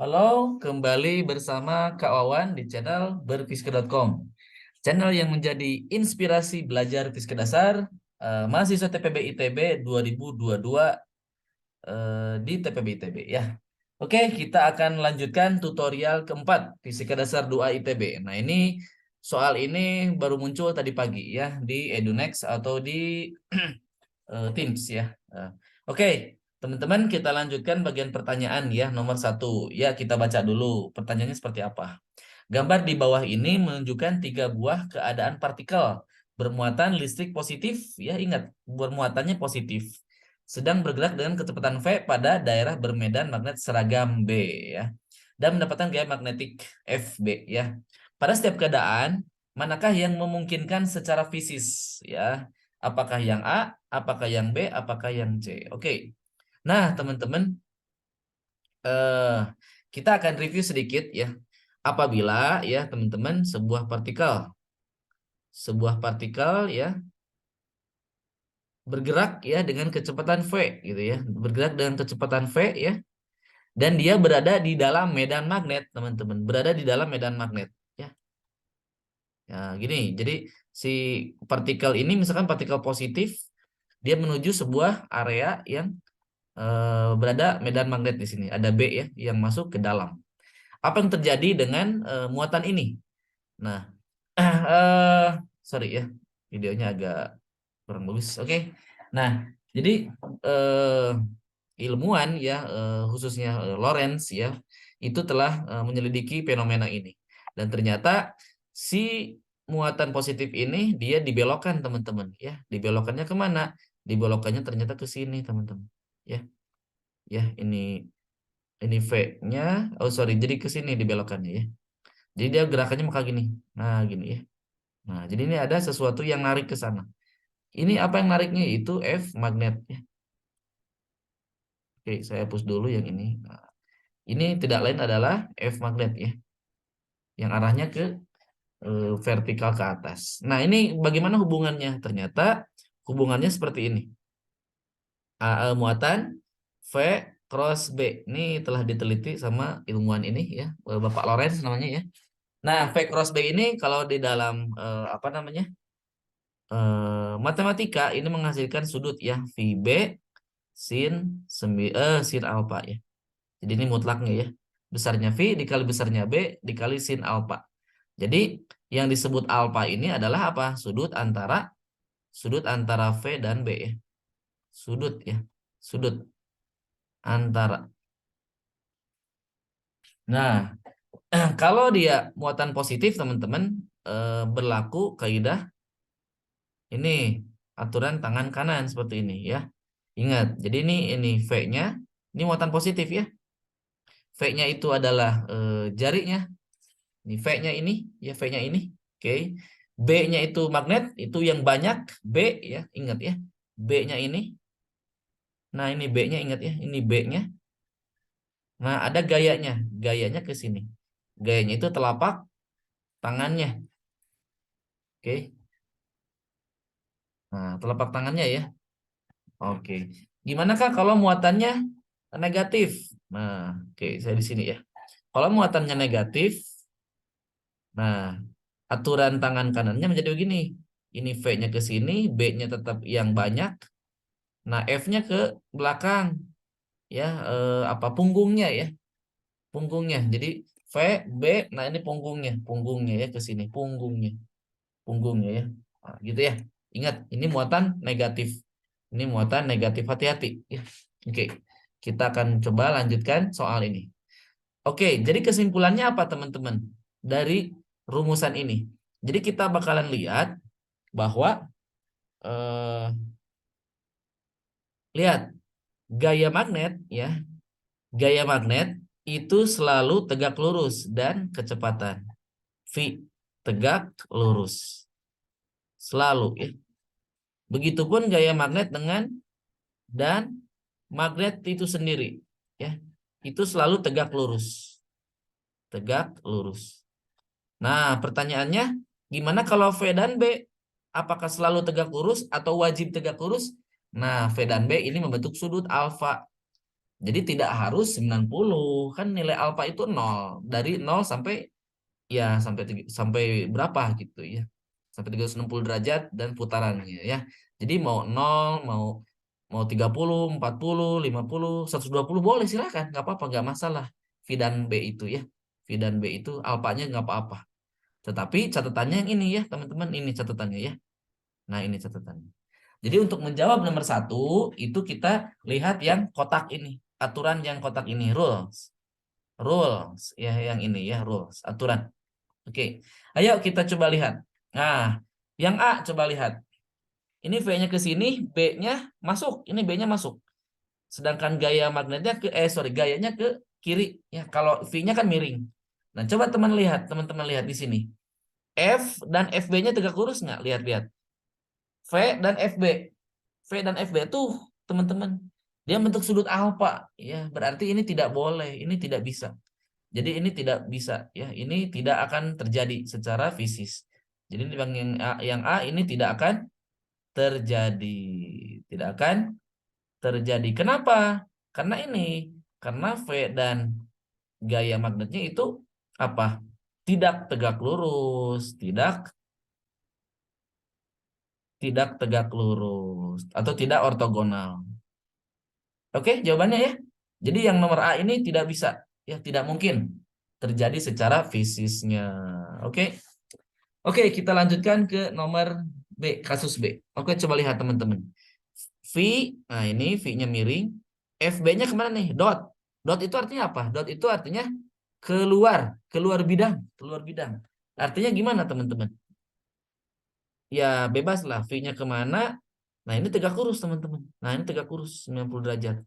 Halo, kembali bersama Kak Wawan di channel berfiske.com. Channel yang menjadi inspirasi belajar fiske dasar mahasiswa TPB ITB 2022 di TPB ITB ya. Oke, kita akan lanjutkan tutorial keempat fisika dasar 2 ITB. Nah, ini soal ini baru muncul tadi pagi ya di EduNext atau di Teams ya. Oke, teman-teman kita lanjutkan bagian pertanyaan ya nomor 1. Ya, kita baca dulu pertanyaannya seperti apa. Gambar di bawah ini menunjukkan 3 buah keadaan partikel bermuatan listrik positif. Ya, ingat bermuatannya positif. Sedang bergerak dengan kecepatan V pada daerah bermedan magnet seragam B ya. Dan mendapatkan gaya magnetik FB ya. Pada setiap keadaan, manakah yang memungkinkan secara fisis ya? Apakah yang A, apakah yang B, apakah yang C? Oke. Nah, teman-teman, eh, kita akan review sedikit ya. Apabila ya, teman-teman, sebuah partikel ya bergerak ya dengan kecepatan V gitu ya. Bergerak dengan kecepatan V ya, dan dia berada di dalam medan magnet, teman-teman. Berada di dalam medan magnet ya. Ya, gini. Jadi si partikel ini misalkan partikel positif, dia menuju sebuah area yang berada medan magnet di sini. Ada B ya yang masuk ke dalam. Apa yang terjadi dengan muatan ini? Nah, sorry ya, videonya agak kurang bagus. Oke. Nah, jadi eh, ilmuwan ya khususnya Lorentz ya itu telah menyelidiki fenomena ini, dan ternyata si muatan positif ini dia dibelokkan, teman-teman ya. Dibelokkannya kemana? Dibelokkannya ternyata ke sini, teman-teman ya. Ya, ini V-nya, oh sorry, jadi ke sini dibelokkannya ya. Jadi dia gerakannya maka gini. Nah, gini ya. Nah, jadi ini ada sesuatu yang narik ke sana. Ini apa yang nariknya? Itu F magnet ya. Oke, saya hapus dulu yang ini. Nah, ini tidak lain adalah F magnet ya, yang arahnya ke vertikal ke atas. Nah, ini bagaimana hubungannya? Ternyata hubungannya seperti ini. Muatan V cross B. Ini telah diteliti sama ilmuwan ini ya, Bapak Lorentz namanya ya. Nah, V cross B ini kalau di dalam apa namanya? Matematika ini menghasilkan sudut ya, VB sin alfa ya. Jadi ini mutlaknya ya. Besarnya V dikali besarnya B dikali sin alfa. Jadi yang disebut alfa ini adalah apa? Sudut antara V dan B ya. Sudut ya. Sudut antara. Nah, kalau dia muatan positif, teman-teman, berlaku kaidah ini, aturan tangan kanan seperti ini ya. Ingat, jadi ini V-nya, ini muatan positif ya. V-nya itu adalah jarinya. Ini V-nya ini, ya V-nya ini. Oke. B-nya itu magnet, itu yang banyak B ya, ingat ya. B-nya ini. Nah, ini B-nya, ingat ya, ini B-nya. Nah, ada gayanya. Gayanya ke sini. Gayanya itu telapak tangannya. Oke. Nah, telapak tangannya ya. Oke. Gimana Kak kalau muatannya negatif? Nah, oke, saya di sini ya. Kalau muatannya negatif, nah, aturan tangan kanannya menjadi begini. Ini V-nya ke sini, B-nya tetap yang banyak. Nah, F-nya ke belakang. Ya, apa punggungnya ya? Punggungnya. Jadi V, B, nah ini punggungnya. Punggungnya ya ke sini. Punggungnya. Punggungnya ya. Nah, gitu ya. Ingat, ini muatan negatif. Ini muatan negatif, hati-hati ya. Oke. Kita akan coba lanjutkan soal ini. Oke, jadi kesimpulannya apa teman-teman dari rumusan ini? Jadi kita bakalan lihat bahwa lihat gaya magnet ya, gaya magnet itu selalu tegak lurus dan kecepatan V tegak lurus selalu ya. Begitupun gaya magnet dengan dan magnet itu sendiri ya, itu selalu tegak lurus, tegak lurus. Nah, pertanyaannya, gimana kalau V dan B? Apakah selalu tegak lurus atau wajib tegak lurus? Nah, V dan B ini membentuk sudut alfa. Jadi tidak harus 90, kan nilai alfa itu 0, dari 0 sampai ya sampai berapa gitu ya. Sampai 360 derajat dan putarannya ya. Jadi mau 0, mau mau 30, 40, 50, 120 boleh silakan, nggak apa-apa, nggak masalah. V dan B itu ya. V dan B itu alfanya nggak apa-apa. Tetapi catatannya yang ini ya, teman-teman, ini catatannya ya. Nah, ini catatannya. Jadi untuk menjawab nomor satu, itu kita lihat yang kotak ini. Aturan yang kotak ini, rules. Rules, ya yang ini ya, rules, aturan. Oke, ayo kita coba lihat. Nah, yang A coba lihat. Ini V-nya ke sini, B-nya masuk. Ini B-nya masuk. Sedangkan gaya magnetnya gayanya ke kiri. Ya, kalau V-nya kan miring. Nah, coba teman-teman lihat di sini. F dan FB-nya tegak lurus nggak? Lihat-lihat. V dan FB. V dan FB tuh, teman-teman, dia bentuk sudut alfa. Ya, berarti ini tidak boleh. Ini tidak bisa. Jadi ini tidak bisa. Ya, ini tidak akan terjadi secara fisis. Jadi yang A ini tidak akan terjadi. Tidak akan terjadi. Kenapa? Karena V dan gaya magnetnya itu apa? Tidak tegak lurus, tidak tegak lurus atau tidak ortogonal. Oke, jawabannya ya. Jadi yang nomor A ini tidak bisa, ya tidak mungkin terjadi secara fisisnya. Oke. Oke, kita lanjutkan ke nomor B, kasus B. Oke, coba lihat teman-teman. V, nah ini V-nya miring. FB-nya kemana nih? Dot. Dot itu artinya apa? Dot itu artinya keluar bidang, keluar bidang. Artinya gimana teman-teman? Ya bebas lah, V-nya kemana. Nah ini tegak lurus teman-teman. Nah ini tegak lurus 90 derajat.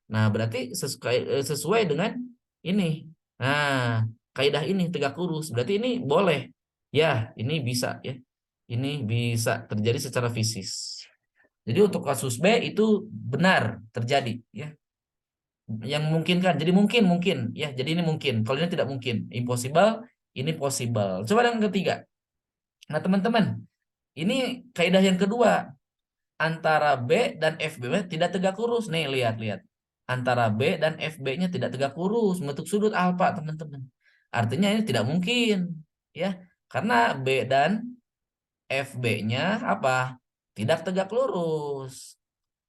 Nah berarti sesuai dengan ini. Nah kaidah ini tegak lurus. Berarti ini boleh. Ya ini bisa ya. Ini bisa terjadi secara fisis. Jadi untuk kasus B itu benar terjadi ya. Yang memungkinkan. Jadi mungkin ya. Jadi ini mungkin. Kalau ini tidak mungkin. Impossible, ini possible. Coba yang ketiga. Nah teman-teman, ini kaidah yang kedua. Antara B dan FB tidak tegak lurus. Nih, lihat-lihat. Antara B dan FB-nya tidak tegak lurus, membentuk sudut alfa, teman-teman. Artinya ini tidak mungkin, ya. Karena B dan FB-nya apa? Tidak tegak lurus.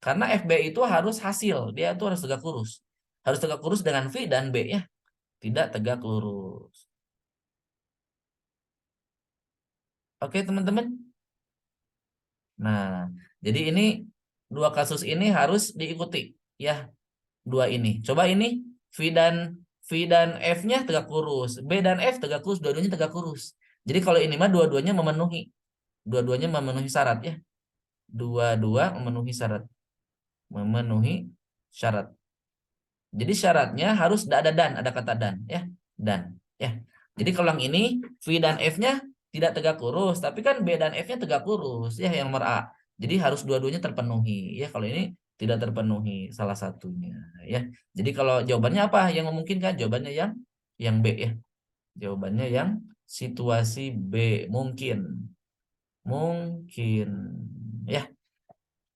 Karena FB itu harus hasil, dia itu harus tegak lurus. Harus tegak lurus dengan V dan B ya, tidak tegak lurus. Oke, teman-teman. Nah, jadi ini dua kasus ini harus diikuti ya. Dua ini. Coba ini V dan F-nya tegak lurus, B dan F tegak lurus, dua-duanya tegak lurus. Jadi kalau ini mah dua-duanya memenuhi syarat ya. Dua-dua memenuhi syarat. Jadi syaratnya harus ada kata dan ya, dan ya. Jadi kalau yang ini V dan F-nya tidak tegak lurus, tapi kan B dan F-nya tegak lurus ya, yang nomor A. Jadi harus dua-duanya terpenuhi ya. Kalau ini tidak terpenuhi salah satunya ya. Jadi kalau jawabannya apa yang memungkinkan? Jawabannya yang B ya. Jawabannya yang situasi B, mungkin. Mungkin ya.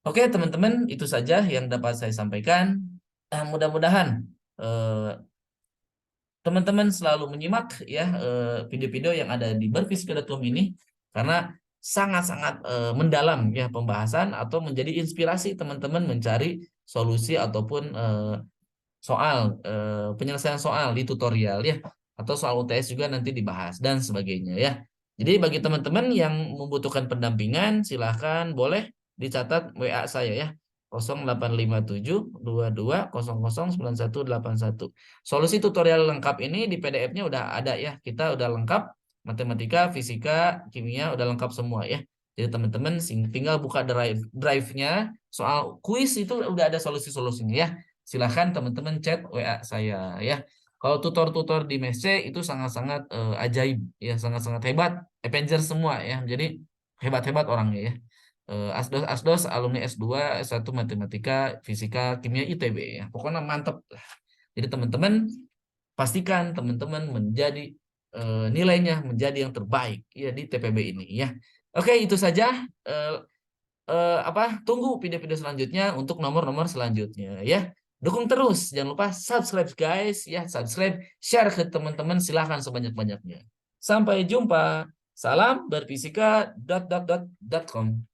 Oke, teman-teman, itu saja yang dapat saya sampaikan. Mudah-mudahan eh, teman-teman selalu menyimak ya video-video yang ada di berfiska.com ini, karena sangat-sangat mendalam ya pembahasan, atau menjadi inspirasi teman-teman mencari solusi ataupun penyelesaian soal di tutorial ya, atau soal UTS juga nanti dibahas dan sebagainya ya. Jadi bagi teman-teman yang membutuhkan pendampingan, silahkan boleh dicatat WA saya ya, 085722009181. Solusi tutorial lengkap ini di PDF-nya udah ada ya, kita udah lengkap, matematika, fisika, kimia udah lengkap semua ya. Jadi teman-teman tinggal buka drive-nya, soal kuis itu udah ada solusi-solusinya ya. Silahkan teman-teman chat WA saya ya. Kalau tutor-tutor di MESC itu sangat-sangat ajaib ya, sangat-sangat hebat, Avenger semua ya. Jadi hebat-hebat orangnya ya. Asdos alumni S2 S1 matematika, fisika, kimia ITB ya. Pokoknya mantep. Jadi teman-teman pastikan teman-teman menjadi nilainya menjadi yang terbaik ya di TPB ini ya. Oke, itu saja. Tunggu video-video selanjutnya untuk nomor-nomor selanjutnya ya. Dukung terus, jangan lupa subscribe guys ya, subscribe, share ke teman-teman, silahkan sebanyak-banyaknya. Sampai jumpa. Salam berfisika. .com